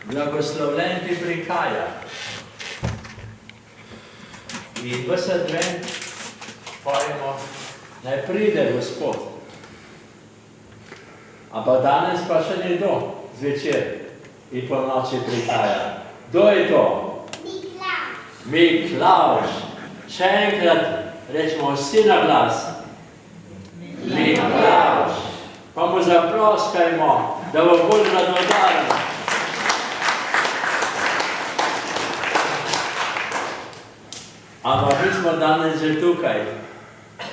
Blagoslovljen, ki prihaja. In v advent pojemo, naj pride Gospod. Ampak danes pa še ni do zvečer in po noči prihaja. Kdo je to? Miklavž. Miklavž. Še enkrat rečemo vsi na glas. Miklavž. Pa mu zaploskajmo, da bo bolj radodaren. Ampak mi smo danes že tukaj,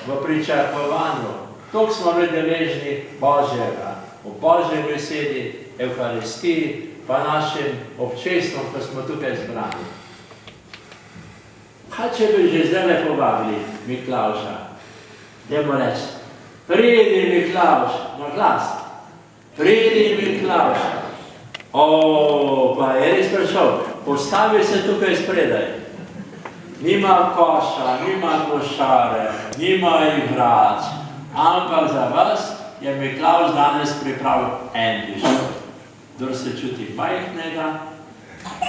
v pričakovanju. Toliko smo bili deležni Božjega, v Božji besedi, Evharistiji, pa našim občestvom, ko smo tukaj zbrani. Kaj če bi že zdaj povabili Miklavža? Dajmo reči, pridi Miklavž, na glas. Pridi Miklavž. Pa je res prišel, postavi se tukaj spredaj. Nima koša, nima košare, nima igrač, ampak za vas je Miklavž danes pripravil en piškot. Kdor se čuti majhnega,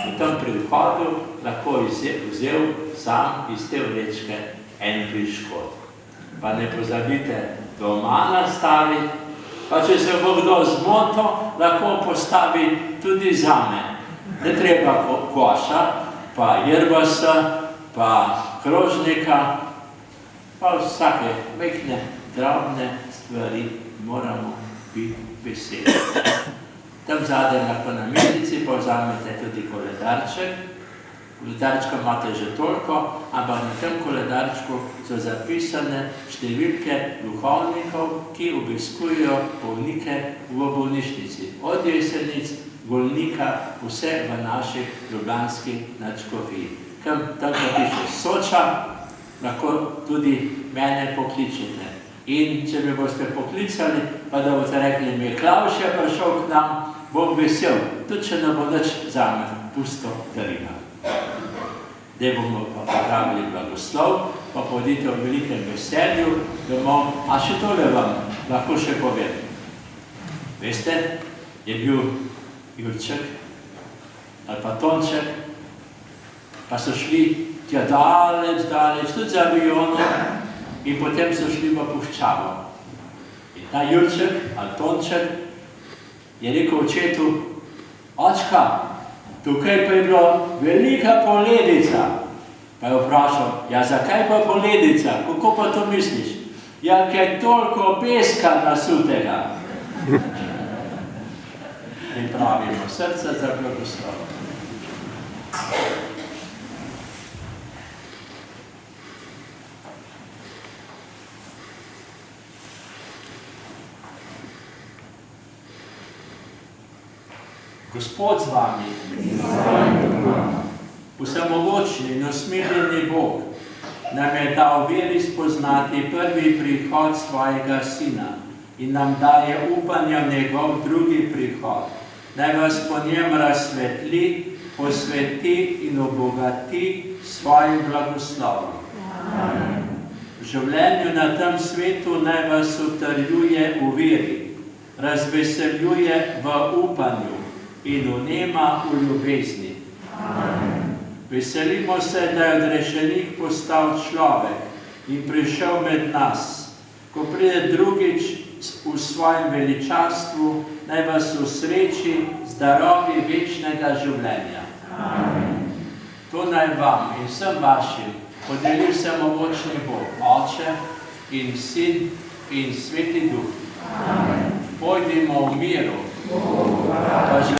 v tem prihodu lahko vzel sam iz te vrečke en piškot. Pa ne pozabite doma nastaviti, pa če se bo kdo zmotil, lahko postavi tudi zame. Ne treba koša, pa jerbasa, pa krožnika, pa vsake majhne, drobne stvari moramo biti veseli. Tam zadaj lahko na mizici povzamete tudi koledarček. Koledarčka imate že toliko, ampak na tem koledarčku so zapisane številke duhovnikov, ki obiskujejo bolnike v bolnišnici. Od Jesenic, Golnika, vse v naši ljubljanski nadškofiji. Tam piše Soča, lahko tudi mene pokličete. In če me boste poklicali, pa da boste rekli, Miklavž je prišel k nam, bom vesel, tudi če ne bo nič zame, pusto darila. Zdaj bomo pa popravili blagoslov, pa pojdite v velikem veselju domov. A še tole vam lahko še povem. Veste, je bil Jurček ali pa Tonček, pa so šli tja daleč, tudi za avionom, in potem so šli v puščavo. In ta Jurček, ali Tonček, je rekel očetu, očka, tukaj pa je bila velika poledica. Pa je vprašal, ja, zakaj pa poledica? Kako pa to misliš? Ja, ker je toliko peska nasutega. Pripravimo srce za blagoslov. Gospod z vami, vsemogočni in usmiljeni Bog nam je dal veri spoznati prvi prihod svojega Sina in nam daje upanje v njegov drugi prihod. Naj vas po njem razsvetli, posveti in obogati svojim blagoslovom. V življenju na tem svetu naj vas utrjuje v veri, razveseljuje v upanju in vnema v ljubezni. Veselimo se, da je od rešenih postal človek in prišel med nas. Ko pride drugič v svojem veličastvu, naj vas usreči z darovi večnega življenja. To naj vam in vsem vašim podeli vsemogočni Bog, Oče in Sin in Sveti Duh. Pojdimo v miru.